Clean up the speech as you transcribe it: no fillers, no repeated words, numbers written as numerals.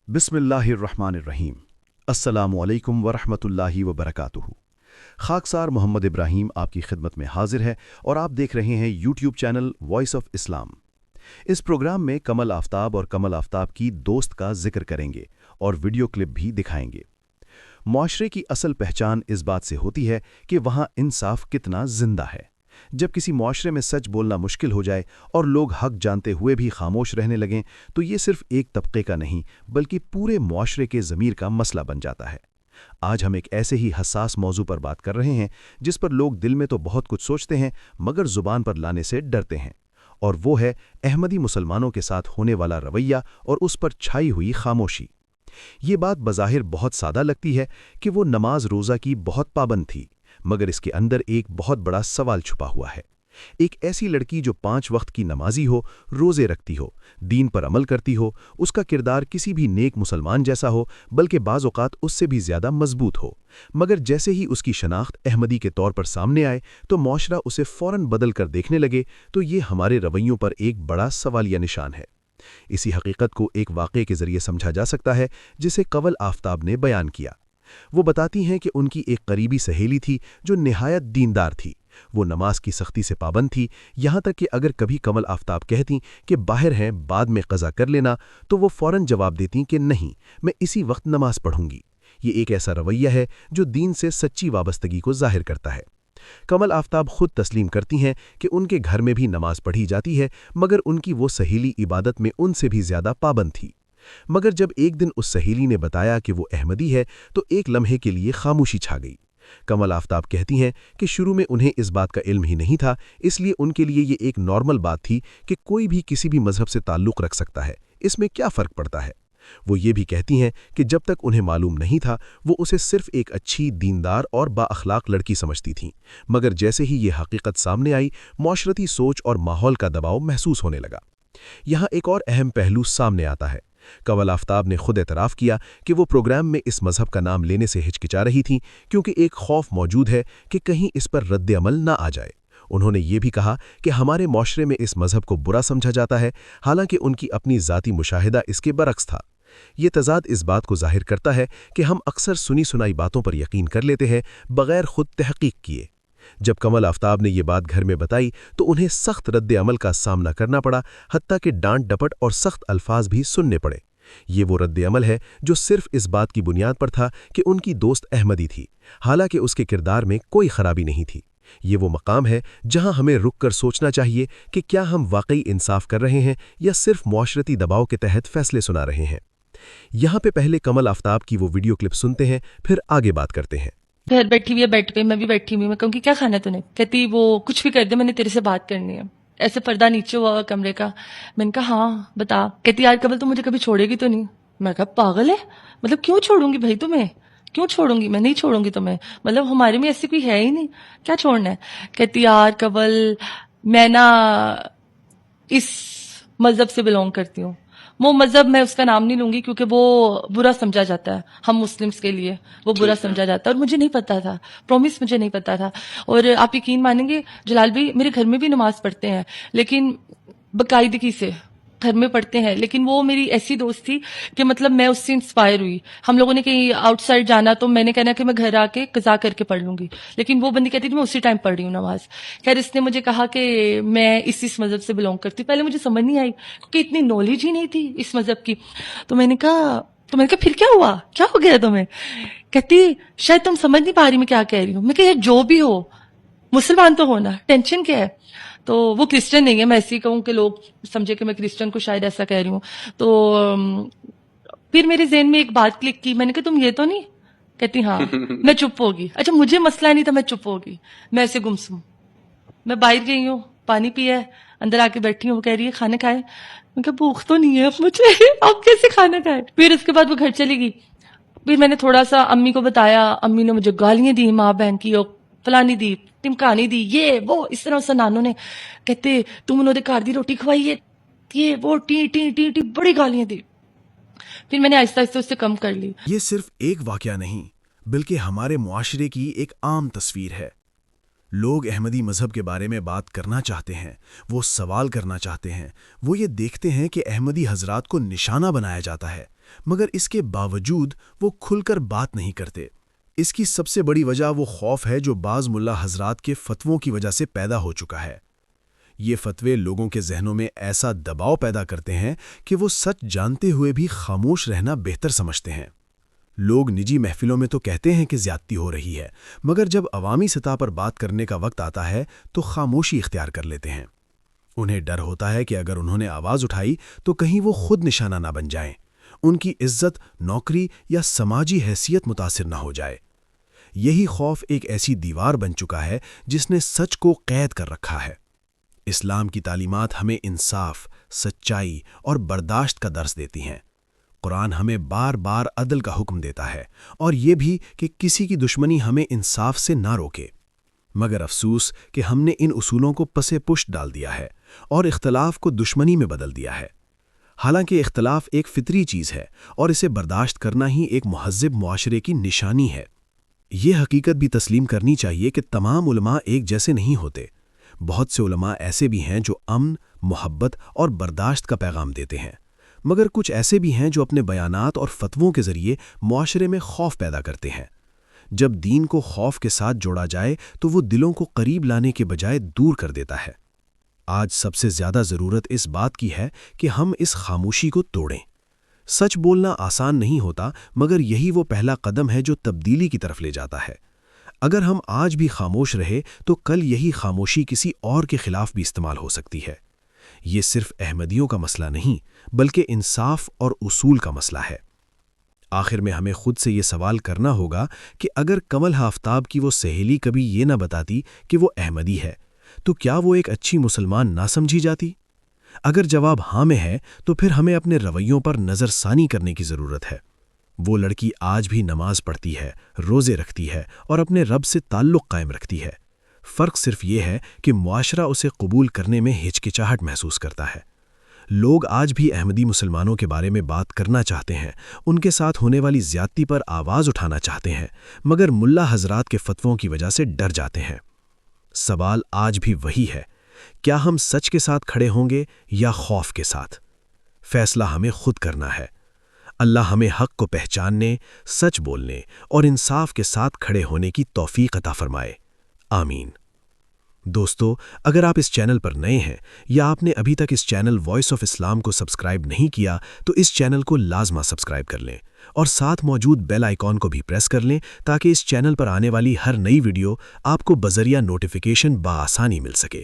बिस्मिल्लाहिर्रहमानिर्रहीम। अस्सलामु अलैकुम वरहमतुल्लाहि वबरकातुहू। खाकसार मोहम्मद इब्राहिम आपकी खिदमत में हाजिर है और आप देख रहे हैं YouTube channel voice of Islam. इस प्रोग्राम में कमल आफ्ताब और कमल आफ्ताब की दोस्त का जिक्र करेंगे और वीडियो क्लिप भी दिखाएंगे। मुआशरे की असल पहचान इस बात से होती है कि वहाँ इंसाफ कितना जिंदा है। जब किसी मुआशरे में सच बोलना मुश्किल हो जाए और लोग हक जानते हुए भी खामोश रहने लगें तो ये सिर्फ एक तबके का नहीं बल्कि पूरे मुआशरे के ज़मीर का मसला बन जाता है। आज हम एक ऐसे ही हसास मौजू पर बात कर रहे हैं जिस पर लोग दिल में तो बहुत कुछ सोचते हैं मगर ज़ुबान पर लाने से डरते हैं, और वो है अहमदी मुसलमानों के साथ होने वाला रवैया और उस पर छाई हुई खामोशी। ये बात बज़ाहिर बहुत सादा लगती है कि वो नमाज रोज़ा की बहुत पाबंद थी, मगर इसके अंदर एक बहुत बड़ा सवाल छुपा हुआ है। एक ऐसी लड़की जो 5 वक्त की नमाजी हो, रोज़े रखती हो, दीन पर अमल करती हो, उसका किरदार किसी भी नेक मुसलमान जैसा हो बल्कि बाज़ औक़ात उससे भी ज़्यादा मजबूत हो, मगर जैसे ही उसकी शनाख्त अहमदी के तौर पर सामने आए तो मुआशरा उसे फ़ौरन बदल कर देखने लगे, तो ये हमारे रवैयों पर एक बड़ा सवालिया निशान है। इसी हकीकत को एक वाक़े के ज़रिए समझा जा सकता है जिसे कमल आफ्ताब ने बयान किया। वो बताती हैं कि उनकी एक करीबी सहेली थी जो निहायत दीनदार थी। वो नमाज की सख्ती से पाबंद थी, यहाँ तक कि अगर कभी कमल आफ्ताब कहती कि बाहर हैं बाद में क़ज़ा कर लेना तो वो फ़ौरन जवाब देती कि नहीं, मैं इसी वक्त नमाज पढ़ूंगी। ये एक ऐसा रवैया है जो दीन से सच्ची वाबस्तगी को ज़ाहिर करता है। कमल आफ्ताब खुद तस्लीम करती हैं कि उनके घर में भी नमाज पढ़ी जाती है, मगर उनकी वो सहेली इबादत में उनसे भी ज़्यादा पाबंद थी। मगर जब एक दिन उस सहेली ने बताया कि वो अहमदी है तो एक लम्हे के लिए खामोशी छा गई। कमल आफ्ताब कहती हैं कि शुरू में उन्हें इस बात का इल्म ही नहीं था, इसलिए उनके लिए ये एक नॉर्मल बात थी कि कोई भी किसी भी मजहब से ताल्लुक़ रख सकता है, इसमें क्या फ़र्क पड़ता है। वो ये भी कहती हैं कि जब तक उन्हें मालूम नहीं था वो उसे सिर्फ एक अच्छी, दीनदार और बाअखलाक लड़की समझती थीं, मगर जैसे ही ये हकीकत सामने आई मुआशरती सोच और माहौल का दबाव महसूस होने लगा। यहाँ एक और अहम पहलू सामने आता है। कमल आफ्ताब ने खुद एतराफ़ किया कि वो प्रोग्राम में इस मज़हब का नाम लेने से हिचकिचा रही थीं क्योंकि एक खौफ मौजूद है कि कहीं इस पर रद्द अमल ना आ जाए। उन्होंने ये भी कहा कि हमारे मुआशरे में इस मज़हब को बुरा समझा जाता है, हालांकि उनकी अपनी ज़ाती मुशाहिदा इसके बरक्स था। ये तज़ाद इस बात को ज़ाहिर करता है कि हम अक्सर सुनी सुनाई बातों पर यकीन कर लेते हैं बग़ैर खुद तहक़ीक़ किए। जब कमल आफ्ताब ने ये बात घर में बताई तो उन्हें सख्त रद्द अमल का सामना करना पड़ा, हत्ता कि डांट डपट और सख्त अल्फाज भी सुनने पड़े। ये वो रद्द अमल है जो सिर्फ इस बात की बुनियाद पर था कि उनकी दोस्त अहमदी थी, हालांकि उसके किरदार में कोई खराबी नहीं थी। ये वो मकाम है जहां हमें रुक कर सोचना चाहिए कि क्या हम वाकई इंसाफ कर रहे हैं या सिर्फ मुआशरती दबाव के तहत फैसले सुना रहे हैं। यहाँ पे पहले कमल आफ्ताब की वो वीडियो क्लिप सुनते हैं, फिर आगे बात करते हैं। घर बैठी हुई है, बेड पे, मैं भी बैठी हुई हूँ। मैं कहूँगी क्या खाना है तूने? कहती वो कुछ भी कर दे, मैंने तेरे से बात करनी है। ऐसे पर्दा नीचे हुआ कमरे का। मैंने कहा हाँ बता। कहती यार कमल, तू मुझे कभी छोड़ेगी तो नहीं? मैं कहा पागल है, मतलब क्यों छोड़ूंगी भाई तुम्हें, क्यों छोड़ूंगी? मैं नहीं छोड़ूंगी तुम्हें, मतलब हमारे में ऐसी कोई है ही नहीं, क्या छोड़ना है? कहती यार कमल, मैं ना इस मजहब से बिलोंग करती हूँ। वो मजहब मैं उसका नाम नहीं लूंगी क्योंकि वो बुरा समझा जाता है, हम मुस्लिम्स के लिए वो बुरा समझा जाता है, और मुझे नहीं पता था, प्रॉमिस मुझे नहीं पता था। और आप यकीन मानेंगे जलाल भाई, मेरे घर में भी नमाज पढ़ते हैं, लेकिन बाकायदगी से घर में पढ़ते हैं, लेकिन वो मेरी ऐसी दोस्त थी कि मतलब मैं उससे इंस्पायर हुई। हम लोगों ने कहीं आउटसाइड जाना तो मैंने कहना कि मैं घर आके कज़ा करके पढ़ लूंगी, लेकिन वो बंदी कहती थी मैं उसी टाइम पढ़ रही हूँ नमाज। खैर इसने मुझे कहा कि मैं इस मजहब से बिलोंग करती हूँ। पहले मुझे समझ नहीं आई क्योंकि इतनी नॉलेज ही नहीं थी इस मजहब की। तो मैंने कहा फिर क्या हुआ, क्या हो गया तुम्हें? कहती शायद तुम समझ नहीं पा रही मैं क्या कह रही हूँ। मैं कहा जो भी हो, मुसलमान तो होना, टेंशन क्या है? तो वो क्रिश्चियन नहीं है, मैं ऐसे ही कहूँ कि लोग समझे कि मैं क्रिश्चियन को शायद ऐसा कह रही हूँ। तो फिर मेरे ज़हन में एक बात क्लिक की। मैंने कहा तुम ये तो नहीं? कहती हाँ। मैं चुप होगी। अच्छा मुझे मसला नहीं था, मैं चुप होगी, मैं ऐसे गुमसुम। मैं बाहर गई हूँ, पानी पिया है, अंदर आके बैठी हूँ, वो कह रही है खाना खाए। मैं कहा भूख तो नहीं है अब मुझे, अब कैसे खाना खाए? फिर उसके बाद वो घर चली गई। फिर मैंने थोड़ा सा अम्मी को बताया, अम्मी ने मुझे गालियां दी, माँ बहन की, और फलानी दी, टिमकानी दी, ये वो इस तरह से नानों ने। कहते तुम उन्होंने घर दी रोटी खवाई है, ये वो, टी टी टी टी, बड़ी गालियां दी। फिर मैंने आहिस्ता आहिस्ता उससे कम कर ली। ये सिर्फ एक वाकया नहीं बल्कि हमारे मुआशरे की एक आम तस्वीर है। लोग अहमदी मजहब के बारे में बात करना चाहते हैं, वो सवाल करना चाहते हैं, वो ये देखते हैं कि अहमदी हजरात को निशाना बनाया जाता है, مگر اس کے باوجود وہ کھل کر بات نہیں کرتے۔ اس کی سب سے بڑی وجہ وہ خوف ہے جو بعض ملا حضرات کے فتووں کی وجہ سے پیدا ہو چکا ہے۔ یہ فتوے لوگوں کے ذہنوں میں ایسا دباؤ پیدا کرتے ہیں کہ وہ سچ جانتے ہوئے بھی خاموش رہنا بہتر سمجھتے ہیں۔ لوگ نجی محفلوں میں تو کہتے ہیں کہ زیادتی ہو رہی ہے، مگر جب عوامی سطح پر بات کرنے کا وقت آتا ہے تو خاموشی اختیار کر لیتے ہیں۔ انہیں ڈر ہوتا ہے کہ اگر انہوں نے آواز اٹھائی تو کہیں وہ خود نشانہ نہ بن جائیں، ان کی عزت، نوکری یا سماجی حیثیت متاثر نہ ہو جائے۔ یہی خوف ایک ایسی دیوار بن چکا ہے جس نے سچ کو قید کر رکھا ہے۔ اسلام کی تعلیمات ہمیں انصاف، سچائی اور برداشت کا درس دیتی ہیں۔ قرآن ہمیں بار بار عدل کا حکم دیتا ہے اور یہ بھی کہ کسی کی دشمنی ہمیں انصاف سے نہ روکے۔ مگر افسوس کہ ہم نے ان اصولوں کو پسے پشت ڈال دیا ہے اور اختلاف کو دشمنی میں بدل دیا ہے۔ حالانکہ اختلاف ایک فطری چیز ہے اور اسے برداشت کرنا ہی ایک مہذب معاشرے کی نشانی ہے۔ یہ حقیقت بھی تسلیم کرنی چاہیے کہ تمام علماء ایک جیسے نہیں ہوتے۔ بہت سے علماء ایسے بھی ہیں جو امن، محبت اور برداشت کا پیغام دیتے ہیں، مگر کچھ ایسے بھی ہیں جو اپنے بیانات اور فتووں کے ذریعے معاشرے میں خوف پیدا کرتے ہیں۔ جب دین کو خوف کے ساتھ جوڑا جائے تو وہ دلوں کو قریب لانے کے بجائے دور کر دیتا ہے۔ آج سب سے زیادہ ضرورت اس بات کی ہے کہ ہم اس خاموشی کو توڑیں۔ سچ بولنا آسان نہیں ہوتا، مگر یہی وہ پہلا قدم ہے جو تبدیلی کی طرف لے جاتا ہے۔ اگر ہم آج بھی خاموش رہے تو کل یہی خاموشی کسی اور کے خلاف بھی استعمال ہو سکتی ہے۔ یہ صرف احمدیوں کا مسئلہ نہیں، بلکہ انصاف اور اصول کا مسئلہ ہے۔ آخر میں ہمیں خود سے یہ سوال کرنا ہوگا کہ اگر کمل آفتاب کی وہ سہیلی کبھی یہ نہ بتاتی کہ وہ احمدی ہے، تو کیا وہ ایک اچھی مسلمان نہ سمجھی جاتی؟ اگر جواب ہاں میں ہے تو پھر ہمیں اپنے رویوں پر نظر ثانی کرنے کی ضرورت ہے۔ وہ لڑکی آج بھی نماز پڑھتی ہے، روزے رکھتی ہے اور اپنے رب سے تعلق قائم رکھتی ہے۔ فرق صرف یہ ہے کہ معاشرہ اسے قبول کرنے میں ہچکچاہٹ محسوس کرتا ہے۔ لوگ آج بھی احمدی مسلمانوں کے بارے میں بات کرنا چاہتے ہیں، ان کے ساتھ ہونے والی زیادتی پر آواز اٹھانا چاہتے ہیں، مگر ملا حضرات کے فتووں کی وجہ سے ڈر جاتے ہیں۔ سوال آج بھی وہی ہے، کیا ہم سچ کے ساتھ کھڑے ہوں گے یا خوف کے ساتھ؟ فیصلہ ہمیں خود کرنا ہے۔ اللہ ہمیں حق کو پہچاننے، سچ بولنے اور انصاف کے ساتھ کھڑے ہونے کی توفیق عطا فرمائے۔ آمین۔ دوستو، اگر آپ اس چینل پر نئے ہیں یا آپ نے ابھی تک اس چینل وائس آف اسلام کو سبسکرائب نہیں کیا تو اس چینل کو لازماً سبسکرائب کر لیں اور ساتھ موجود بیل آئیکن کو بھی پریس کر لیں تاکہ اس چینل پر آنے والی ہر نئی ویڈیو آپ کو بذریعہ نوٹیفیکیشن بآسانی مل سکے۔